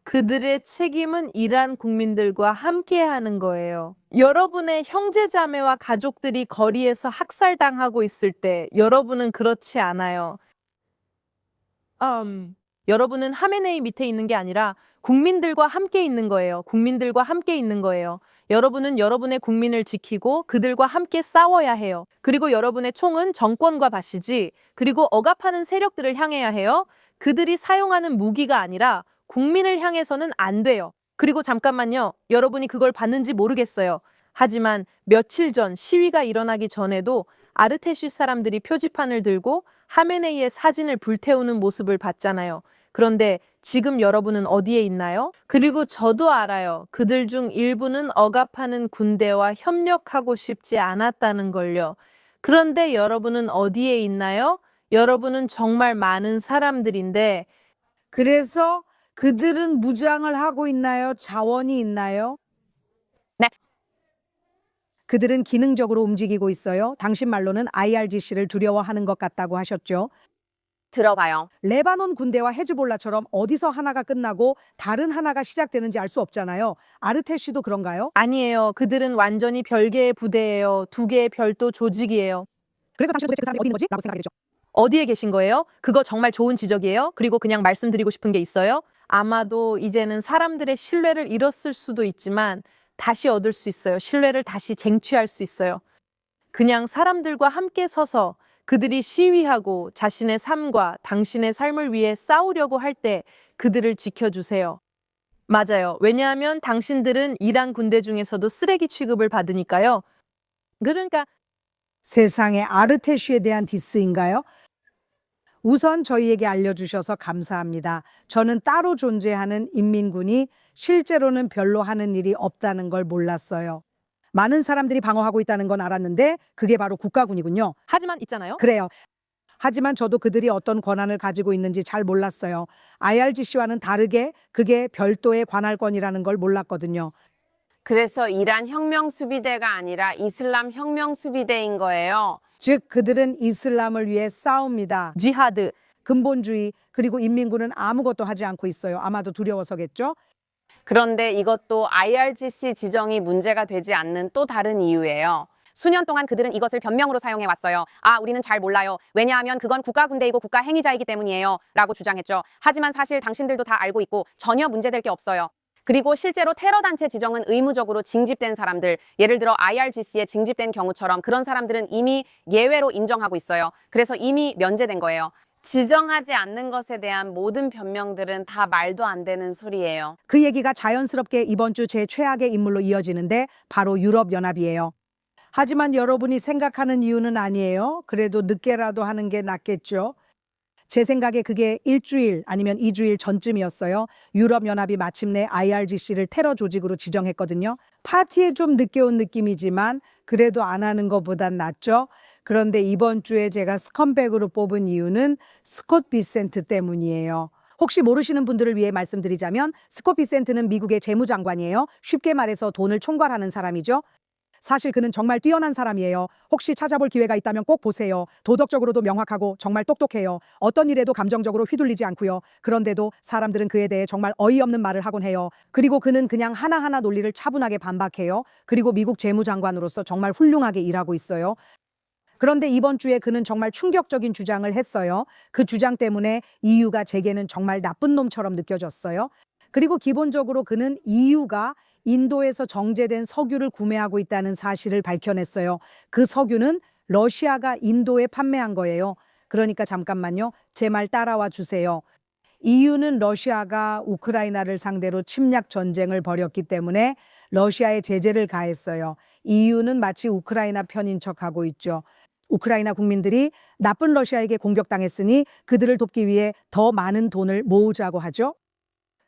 그들의 책임은 이란 국민들과 함께하는 거예요. 여러분의 형제자매와 가족들이 거리에서 학살당하고 있을 때 여러분은 그렇지 않아요. 여러분은 하메네이 밑에 있는 게 아니라 국민들과 함께 있는 거예요. 국민들과 함께 있는 거예요. 여러분은 여러분의 국민을 지키고 그들과 함께 싸워야 해요. 그리고 여러분의 총은 정권과 바시지, 그리고 억압하는 세력들을 향해야 해요. 그들이 사용하는 무기가 아니라 국민을 향해서는 안 돼요. 그리고 잠깐만요. 여러분이 그걸 봤는지 모르겠어요. 하지만 며칠 전 시위가 일어나기 전에도 아르테슈 사람들이 표지판을 들고 하메네이의 사진을 불태우는 모습을 봤잖아요. 그런데 지금 여러분은 어디에 있나요? 그리고 저도 알아요. 그들 중 일부는 억압하는 군대와 협력하고 싶지 않았다는 걸요. 그런데 여러분은 어디에 있나요? 여러분은 정말 많은 사람들인데, 그래서 그들은 무장을 하고 있나요? 자원이 있나요? 네. 그들은 기능적으로 움직이고 있어요. 당신 말로는 IRGC를 두려워하는 것 같다고 하셨죠. 들어봐요. 레바논 군대와 헤즈볼라처럼 어디서 하나가 끝나고 다른 하나가 시작되는지 알 수 없잖아요. 아르테쉬도 그런가요? 아니에요. 그들은 완전히 별개의 부대예요. 두 개의 별도 조직이에요. 그래서 당신 도대체 그 사람이 어디 있는 거지? 라고 생각하게 되죠. 어디에 계신 거예요? 그거 정말 좋은 지적이에요. 그리고 그냥 말씀드리고 싶은 게 있어요. 아마도 이제는 사람들의 신뢰를 잃었을 수도 있지만 다시 얻을 수 있어요. 신뢰를 다시 쟁취할 수 있어요. 그냥 사람들과 함께 서서 그들이 시위하고 자신의 삶과 당신의 삶을 위해 싸우려고 할 때 그들을 지켜주세요. 맞아요. 왜냐하면 당신들은 이란 군대 중에서도 쓰레기 취급을 받으니까요. 그러니까 세상에 아르테쉬에 대한 디스인가요? 우선 저희에게 알려주셔서 감사합니다. 저는 따로 존재하는 인민군이 실제로는 별로 하는 일이 없다는 걸 몰랐어요. 많은 사람들이 방어하고 있다는 건 알았는데 그게 바로 국가군이군요. 하지만 있잖아요. 그래요. 하지만 저도 그들이 어떤 권한을 가지고 있는지 잘 몰랐어요. IRGC와는 다르게 그게 별도의 관할권이라는 걸 몰랐거든요. 그래서 이란 혁명수비대가 아니라 이슬람 혁명수비대인 거예요. 즉 그들은 이슬람을 위해 싸웁니다. 지하드. 근본주의 그리고 인민군은 아무것도 하지 않고 있어요. 아마도 두려워서겠죠? 그런데 이것도 IRGC 지정이 문제가 되지 않는 또 다른 이유예요. 수년 동안 그들은 이것을 변명으로 사용해 왔어요. 아, 우리는 잘 몰라요. 왜냐하면 그건 국가군대이고 국가행위자이기 때문이에요. 라고 주장했죠. 하지만 사실 당신들도 다 알고 있고 전혀 문제될 게 없어요. 그리고 실제로 테러단체 지정은 의무적으로 징집된 사람들, 예를 들어 IRGC에 징집된 경우처럼 그런 사람들은 이미 예외로 인정하고 있어요. 그래서 이미 면제된 거예요. 지정하지 않는 것에 대한 모든 변명들은 다 말도 안 되는 소리예요. 그 얘기가 자연스럽게 이번 주 제 최악의 인물로 이어지는데 바로 유럽연합이에요. 하지만 여러분이 생각하는 이유는 아니에요. 그래도 늦게라도 하는 게 낫겠죠. 제 생각에 그게 일주일 아니면 2주일 전쯤이었어요. 유럽연합이 마침내 IRGC를 테러 조직으로 지정했거든요. 파티에 좀 늦게 온 느낌이지만 그래도 안 하는 것보단 낫죠. 그런데 이번 주에 제가 스컴백으로 뽑은 이유는 스콧 비센트 때문이에요. 혹시 모르시는 분들을 위해 말씀드리자면 스콧 비센트는 미국의 재무장관이에요. 쉽게 말해서 돈을 총괄하는 사람이죠. 사실 그는 정말 뛰어난 사람이에요. 혹시 찾아볼 기회가 있다면 꼭 보세요. 도덕적으로도 명확하고 정말 똑똑해요. 어떤 일에도 감정적으로 휘둘리지 않고요. 그런데도 사람들은 그에 대해 정말 어이없는 말을 하곤 해요. 그리고 그는 그냥 하나하나 논리를 차분하게 반박해요. 그리고 미국 재무장관으로서 정말 훌륭하게 일하고 있어요. 그런데 이번 주에 그는 정말 충격적인 주장을 했어요. 그 주장 때문에 EU가 제게는 정말 나쁜 놈처럼 느껴졌어요. 그리고 기본적으로 그는 EU가 인도에서 정제된 석유를 구매하고 있다는 사실을 밝혀냈어요. 그 석유는 러시아가 인도에 판매한 거예요. 그러니까 잠깐만요. 제 말 따라와 주세요. EU는 러시아가 우크라이나를 상대로 침략 전쟁을 벌였기 때문에 러시아에 제재를 가했어요. EU는 마치 우크라이나 편인 척하고 있죠. 우크라이나 국민들이 나쁜 러시아에게 공격당했으니 그들을 돕기 위해 더 많은 돈을 모으자고 하죠.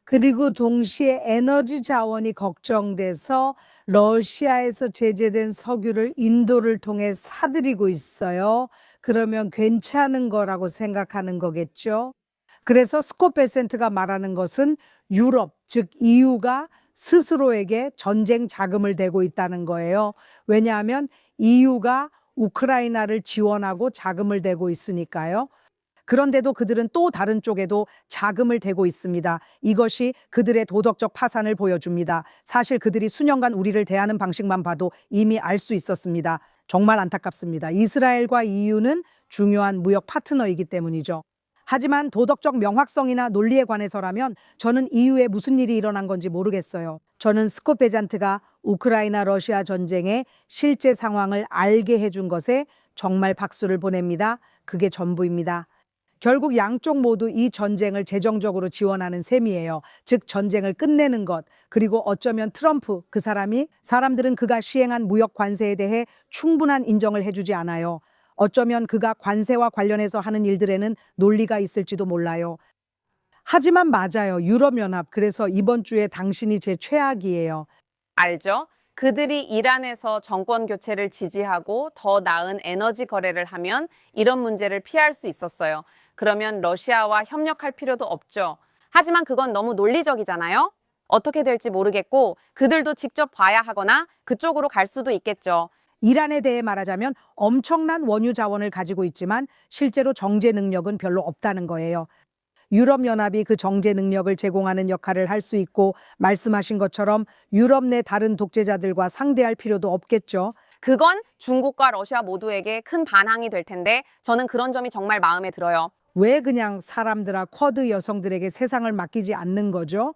그리고 동시에 에너지 자원이 걱정돼서 러시아에서 제재된 석유를 인도를 통해 사들이고 있어요. 그러면 괜찮은 거라고 생각하는 거겠죠? 그래서 스콧 베센트가 말하는 것은 유럽, 즉 EU가 스스로에게 전쟁 자금을 대고 있다는 거예요. 왜냐하면 EU가 우크라이나를 지원하고 자금을 대고 있으니까요. 그런데도 그들은 또 다른 쪽에도 자금을 대고 있습니다. 이것이 그들의 도덕적 파산을 보여줍니다. 사실 그들이 수년간 우리를 대하는 방식만 봐도 이미 알 수 있었습니다. 정말 안타깝습니다. 이스라엘과 EU는 중요한 무역 파트너이기 때문이죠. 하지만 도덕적 명확성이나 논리에 관해서라면 저는 EU에 무슨 일이 일어난 건지 모르겠어요. 저는 스콧 베잔트가 우크라이나 러시아 전쟁의 실제 상황을 알게 해준 것에 정말 박수를 보냅니다. 그게 전부입니다. 결국 양쪽 모두 이 전쟁을 재정적으로 지원하는 셈이에요. 즉 전쟁을 끝내는 것. 그리고 어쩌면 트럼프 그 사람들은 그가 시행한 무역 관세에 대해 충분한 인정을 해주지 않아요. 어쩌면 그가 관세와 관련해서 하는 일들에는 논리가 있을지도 몰라요. 하지만 맞아요. 유럽연합. 그래서 이번 주에 당신이 제 최악이에요. 알죠? 그들이 이란에서 정권 교체를 지지하고 더 나은 에너지 거래를 하면 이런 문제를 피할 수 있었어요. 그러면 러시아와 협력할 필요도 없죠. 하지만 그건 너무 논리적이잖아요? 어떻게 될지 모르겠고 그들도 직접 봐야 하거나 그쪽으로 갈 수도 있겠죠. 이란에 대해 말하자면 엄청난 원유 자원을 가지고 있지만 실제로 정제 능력은 별로 없다는 거예요. 유럽연합이 그 정제 능력을 제공하는 역할을 할 수 있고 말씀하신 것처럼 유럽 내 다른 독재자들과 상대할 필요도 없겠죠. 그건 중국과 러시아 모두에게 큰 반항이 될 텐데 저는 그런 점이 정말 마음에 들어요. 왜 그냥 사람들아 쿼드 여성들에게 세상을 맡기지 않는 거죠?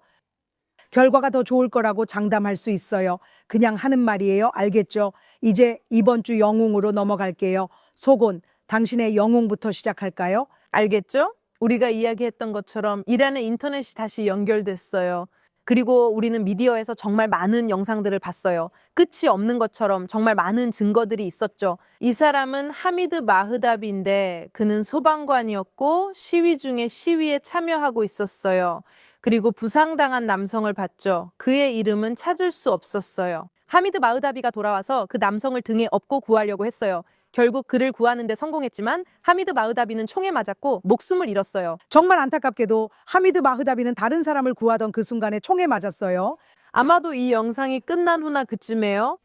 결과가 더 좋을 거라고 장담할 수 있어요. 그냥 하는 말이에요. 알겠죠? 이제 이번 주 영웅으로 넘어갈게요. 소곤, 당신의 영웅부터 시작할까요? 알겠죠? 우리가 이야기했던 것처럼 이란의 인터넷이 다시 연결됐어요. 그리고 우리는 미디어에서 정말 많은 영상들을 봤어요. 끝이 없는 것처럼 정말 많은 증거들이 있었죠. 이 사람은 하미드 마흐답인데 그는 소방관이었고 시위 중에 시위에 참여하고 있었어요. 그리고 부상당한 남성을 봤죠. 그의 이름은 찾을 수 없었어요. 하미드 마흐다비가 돌아와서 그 남성을 등에 업고 구하려고 했어요. 결국 그를 구하는 데 성공했지만 하미드 마흐다비는 총에 맞았고 목숨을 잃었어요. 정말 안타깝게도 하미드 마흐다비는 다른 사람을 구하던 그 순간에 총에 맞았어요. 아마도 이 영상이 끝난 후나 그쯤에요.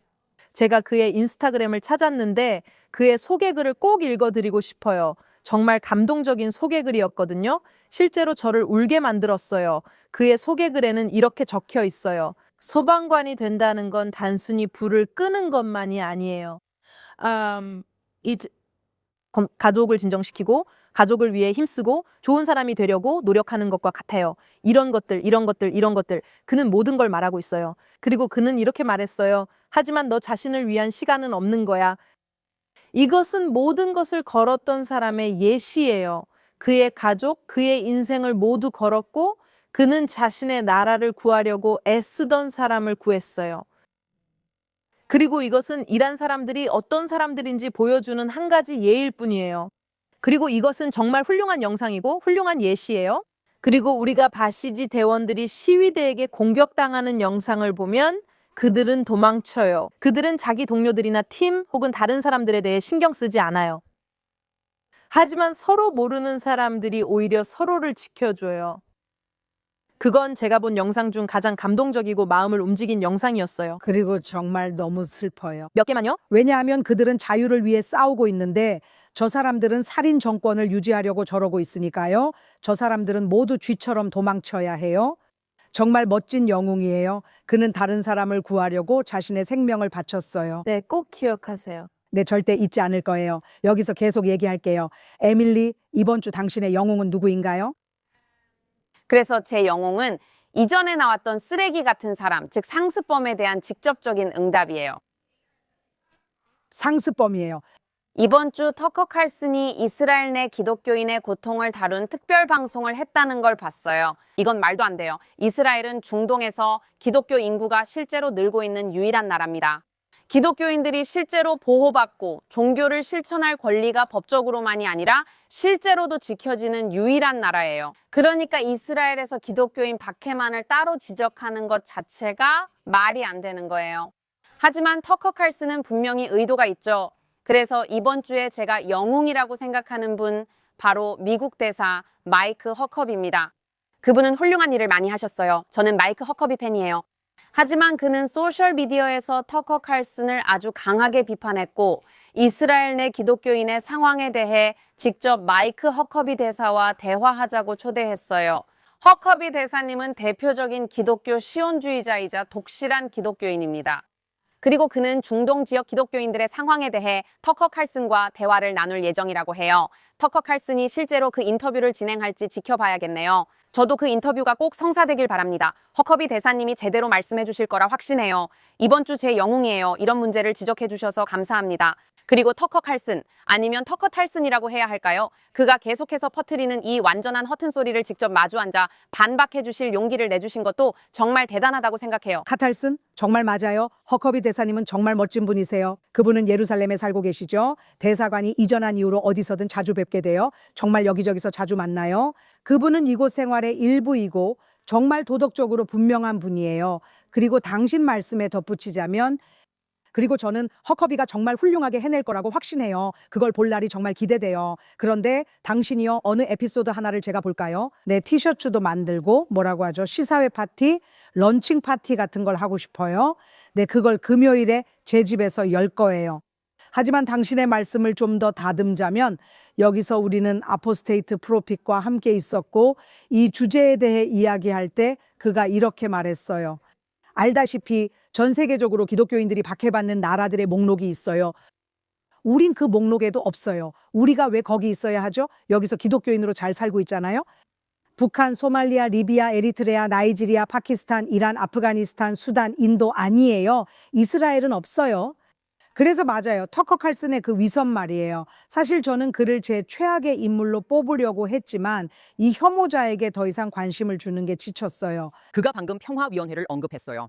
제가 그의 인스타그램을 찾았는데 그의 소개글을 꼭 읽어드리고 싶어요. 정말 감동적인 소개글이었거든요. 실제로 저를 울게 만들었어요. 그의 소개글에는 이렇게 적혀 있어요. 소방관이 된다는 건 단순히 불을 끄는 것만이 아니에요. 가족을 진정시키고 가족을 위해 힘쓰고 좋은 사람이 되려고 노력하는 것과 같아요. 이런 것들. 그는 모든 걸 말하고 있어요. 그리고 그는 이렇게 말했어요. 하지만 너 자신을 위한 시간은 없는 거야. 이것은 모든 것을 걸었던 사람의 예시예요. 그의 가족, 그의 인생을 모두 걸었고 그는 자신의 나라를 구하려고 애쓰던 사람을 구했어요. 그리고 이것은 이란 사람들이 어떤 사람들인지 보여주는 한 가지 예일 뿐이에요. 그리고 이것은 정말 훌륭한 영상이고 훌륭한 예시예요. 그리고 우리가 바시지 대원들이 시위대에게 공격당하는 영상을 보면 그들은 도망쳐요. 그들은 자기 동료들이나 팀 혹은 다른 사람들에 대해 신경 쓰지 않아요. 하지만 서로 모르는 사람들이 오히려 서로를 지켜줘요. 그건 제가 본 영상 중 가장 감동적이고 마음을 움직인 영상이었어요. 그리고 정말 너무 슬퍼요. 몇 개만요? 왜냐하면 그들은 자유를 위해 싸우고 있는데 저 사람들은 살인 정권을 유지하려고 저러고 있으니까요. 저 사람들은 모두 쥐처럼 도망쳐야 해요. 정말 멋진 영웅이에요. 그는 다른 사람을 구하려고 자신의 생명을 바쳤어요. 네, 꼭 기억하세요. 네, 절대 잊지 않을 거예요. 여기서 계속 얘기할게요. 에밀리, 이번 주 당신의 영웅은 누구인가요? 그래서 제 영웅은 이전에 나왔던 쓰레기 같은 사람, 즉 상습범에 대한 직접적인 응답이에요. 상습범이에요. 이번 주 터커 칼슨이 이스라엘 내 기독교인의 고통을 다룬 특별 방송을 했다는 걸 봤어요. 이건 말도 안 돼요. 이스라엘은 중동에서 기독교 인구가 실제로 늘고 있는 유일한 나라입니다. 기독교인들이 실제로 보호받고 종교를 실천할 권리가 법적으로만이 아니라 실제로도 지켜지는 유일한 나라예요. 그러니까 이스라엘에서 기독교인 박해만을 따로 지적하는 것 자체가 말이 안 되는 거예요. 하지만 터커 칼슨은 분명히 의도가 있죠. 그래서 이번 주에 제가 영웅이라고 생각하는 분 바로 미국 대사 마이크 허커비입니다. 그분은 훌륭한 일을 많이 하셨어요. 저는 마이크 허커비 팬이에요. 하지만 그는 소셜미디어에서 터커 칼슨을 아주 강하게 비판했고 이스라엘 내 기독교인의 상황에 대해 직접 마이크 허커비 대사와 대화하자고 초대했어요. 허커비 대사님은 대표적인 기독교 시온주의자이자 독실한 기독교인입니다. 그리고 그는 중동 지역 기독교인들의 상황에 대해 터커 칼슨과 대화를 나눌 예정이라고 해요. 터커 칼슨이 실제로 그 인터뷰를 진행할지 지켜봐야겠네요. 저도 그 인터뷰가 꼭 성사되길 바랍니다. 허커비 대사님이 제대로 말씀해 주실 거라 확신해요. 이번 주 제 영웅이에요. 이런 문제를 지적해 주셔서 감사합니다. 그리고 터커 칼슨, 아니면 터커 탈슨이라고 해야 할까요? 그가 계속해서 퍼뜨리는 이 완전한 허튼 소리를 직접 마주 앉아 반박해 주실 용기를 내주신 것도 정말 대단하다고 생각해요. 카탈슨? 정말 맞아요. 허커비 대사님은 정말 멋진 분이세요. 그분은 예루살렘에 살고 계시죠. 대사관이 이전한 이후로 어디서든 자주 뵙게 돼요. 정말 여기저기서 자주 만나요. 그분은 이곳 생활의 일부이고 정말 도덕적으로 분명한 분이에요. 그리고 당신 말씀에 덧붙이자면 그리고 저는 허커비가 정말 훌륭하게 해낼 거라고 확신해요. 그걸 볼 날이 정말 기대돼요. 그런데 당신이요, 어느 에피소드 하나를 제가 볼까요? 네, 티셔츠도 만들고 뭐라고 하죠? 시사회 파티, 런칭 파티 같은 걸 하고 싶어요. 네, 그걸 금요일에 제 집에서 열 거예요. 하지만 당신의 말씀을 좀 더 다듬자면 여기서 우리는 아포스테이트 프로핏과 함께 있었고 이 주제에 대해 이야기할 때 그가 이렇게 말했어요. 알다시피 전 세계적으로 기독교인들이 박해받는 나라들의 목록이 있어요. 우린 그 목록에도 없어요. 우리가 왜 거기 있어야 하죠? 여기서 기독교인으로 잘 살고 있잖아요. 북한, 소말리아, 리비아, 에리트레아, 나이지리아, 파키스탄, 이란, 아프가니스탄, 수단, 인도 아니에요. 이스라엘은 없어요. 그래서 맞아요. 터커 칼슨의 그 위선 말이에요. 사실 저는 그를 제 최악의 인물로 뽑으려고 했지만 이 혐오자에게 더 이상 관심을 주는 게 지쳤어요. 그가 방금 평화위원회를 언급했어요.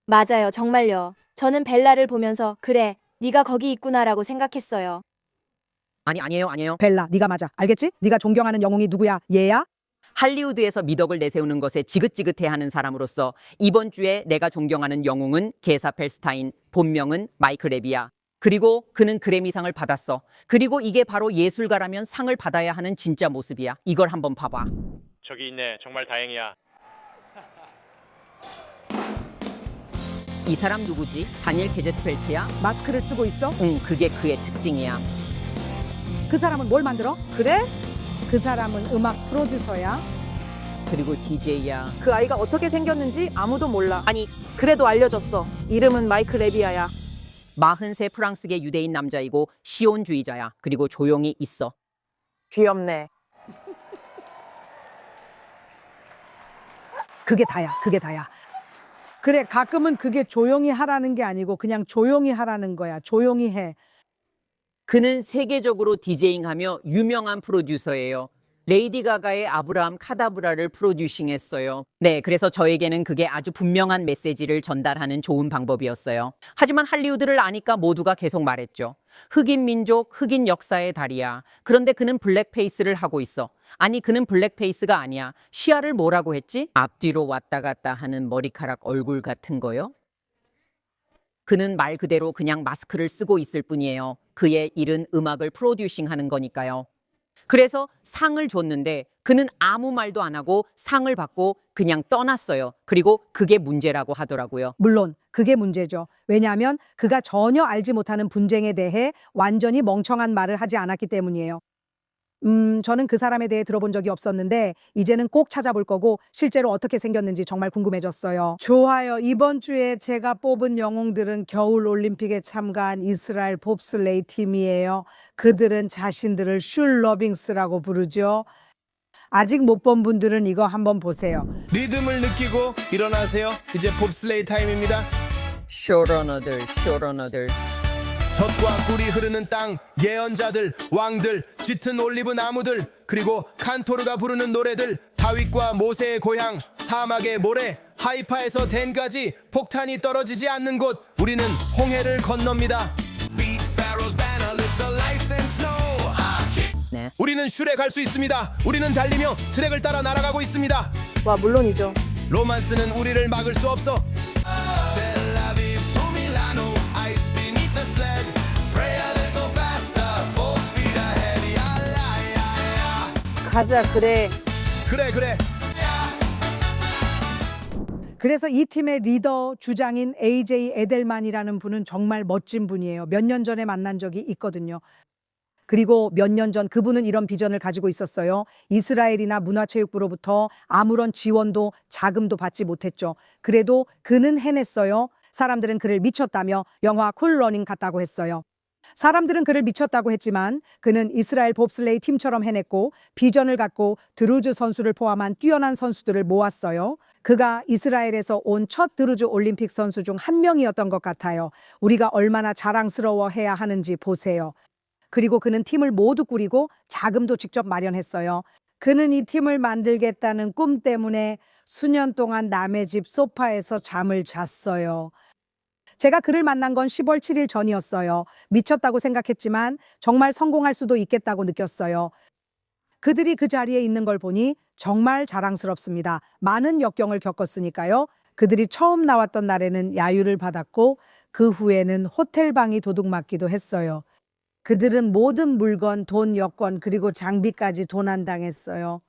맞아요, 정말요. 저는 벨라를 보면서 그래, 네가 거기 있구나라고 생각했어요. 아니에요. 벨라, 네가 맞아. 알겠지? 네가 존경하는 영웅이 누구야? 얘야? 할리우드에서 미덕을 내세우는 것에 지긋지긋해하는 사람으로서 이번 주에 내가 존경하는 영웅은 게사 펠스타인, 본명은 마이크 레비야. 그리고 그는 그래미상을 받았어. 그리고 이게 바로 예술가라면 상을 받아야 하는 진짜 모습이야. 이걸 한번 봐봐. 저기 있네. 정말 다행이야. 이 사람 누구지? 다니엘 게제트펠트야? 마스크를 쓰고 있어? 응, 그게 그의 특징이야. 그 사람은 뭘 만들어? 그래? 그 사람은 음악 프로듀서야. 그리고 DJ야. 그 아이가 어떻게 생겼는지 아무도 몰라. 아니, 그래도 알려줬어. 이름은 마이크 레비아야. 43 프랑스계 유대인 남자이고 시온주의자야. 그리고 조용히 있어. 귀엽네. 그게 다야. 그게 다야. 그래, 가끔은 그게 조용히 하라는 게 아니고 그냥 조용히 하라는 거야. 조용히 해. 그는 세계적으로 디제잉하며 유명한 프로듀서예요. 레이디 가가의 아브라함 카다브라를 프로듀싱했어요. 네, 그래서 저에게는 그게 아주 분명한 메시지를 전달하는 좋은 방법이었어요. 하지만 할리우드를 아니까 모두가 계속 말했죠. 흑인 민족, 흑인 역사의 달이야. 그런데 그는 블랙페이스를 하고 있어. 아니, 그는 블랙페이스가 아니야. 시야를 뭐라고 했지? 앞뒤로 왔다 갔다 하는 머리카락 얼굴 같은 거요? 그는 말 그대로 그냥 마스크를 쓰고 있을 뿐이에요. 그의 일은 음악을 프로듀싱하는 거니까요. 그래서 상을 줬는데 그는 아무 말도 안 하고 상을 받고 그냥 떠났어요. 그리고 그게 문제라고 하더라고요. 물론 그게 문제죠. 왜냐하면 그가 전혀 알지 못하는 분쟁에 대해 완전히 멍청한 말을 하지 않았기 때문이에요. 저는 그 사람에 대해 들어본 적이 없었는데 이제는 꼭 찾아볼 거고 실제로 어떻게 생겼는지 정말 궁금해졌어요. 좋아요. 이번 주에 제가 뽑은 영웅들은 겨울 올림픽에 참가한 이스라엘 봅슬레이 팀이에요. 그들은 자신들을 슐러빙스라고 부르죠. 아직 못 본 분들은 이거 한번 보세요. 리듬을 느끼고 일어나세요. 이제 봅슬레이 타임입니다. 쇼러너들. 젖과 꿀이 흐르는 땅, 예언자들, 왕들, 짙은 올리브 나무들, 그리고 칸토르가 부르는 노래들, 다윗과 모세의 고향, 사막의 모래, 하이파에서 댄까지 폭탄이 떨어지지 않는 곳, 우리는 홍해를 건넙니다. 네. 우리는 슐에 갈 수 있습니다. 우리는 달리며 트랙을 따라 날아가고 있습니다. 와, 물론이죠. 로만스는 우리를 막을 수 없어. 가자, 그래. 그래. 그래서 이 팀의 리더 주장인 AJ 에델만이라는 분은 정말 멋진 분이에요. 몇 년 전에 만난 적이 있거든요. 그리고 몇 년 전 그분은 이런 비전을 가지고 있었어요. 이스라엘이나 문화체육부로부터 아무런 지원도 자금도 받지 못했죠. 그래도 그는 해냈어요. 사람들은 그를 미쳤다며 영화 쿨 러닝 같다고 했어요. 사람들은 그를 미쳤다고 했지만 그는 이스라엘 봅슬레이 팀처럼 해냈고 비전을 갖고 드루즈 선수를 포함한 뛰어난 선수들을 모았어요. 그가 이스라엘에서 온 첫 드루즈 올림픽 선수 중 한 명이었던 것 같아요. 우리가 얼마나 자랑스러워해야 하는지 보세요. 그리고 그는 팀을 모두 꾸리고 자금도 직접 마련했어요. 그는 이 팀을 만들겠다는 꿈 때문에 수년 동안 남의 집 소파에서 잠을 잤어요. 제가 그를 만난 건 10월 7일 전이었어요. 미쳤다고 생각했지만 정말 성공할 수도 있겠다고 느꼈어요. 그들이 그 자리에 있는 걸 보니 정말 자랑스럽습니다. 많은 역경을 겪었으니까요. 그들이 처음 나왔던 날에는 야유를 받았고 그 후에는 호텔방이 도둑맞기도 했어요. 그들은 모든 물건, 돈, 여권, 그리고 장비까지 도난당했어요.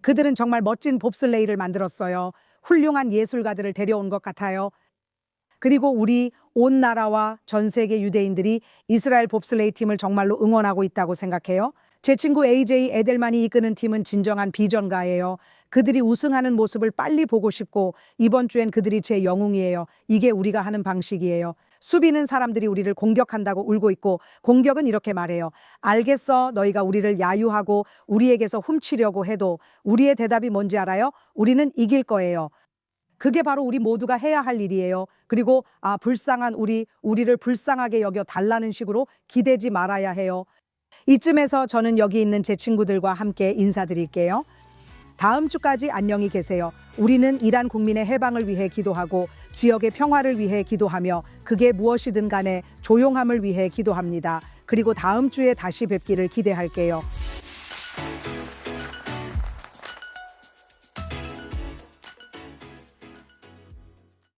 그들은 정말 멋진 봅슬레이를 만들었어요. 훌륭한 예술가들을 데려온 것 같아요. 그리고 우리 온 나라와 전 세계 유대인들이 이스라엘 봅슬레이 팀을 정말로 응원하고 있다고 생각해요. 제 친구 AJ 에델만이 이끄는 팀은 진정한 비전가예요. 그들이 우승하는 모습을 빨리 보고 싶고 이번 주엔 그들이 제 영웅이에요. 이게 우리가 하는 방식이에요. 수비는 사람들이 우리를 공격한다고 울고 있고 공격은 이렇게 말해요. 알겠어. 너희가 우리를 야유하고 우리에게서 훔치려고 해도 우리의 대답이 뭔지 알아요? 우리는 이길 거예요. 그게 바로 우리 모두가 해야 할 일이에요. 그리고 불쌍한 우리를 불쌍하게 여겨 달라는 식으로 기대지 말아야 해요. 이쯤에서 저는 여기 있는 제 친구들과 함께 인사드릴게요. 다음 주까지 안녕히 계세요. 우리는 이란 국민의 해방을 위해 기도하고 지역의 평화를 위해 기도하며 그게 무엇이든 간에 조용함을 위해 기도합니다. 그리고 다음 주에 다시 뵙기를 기대할게요.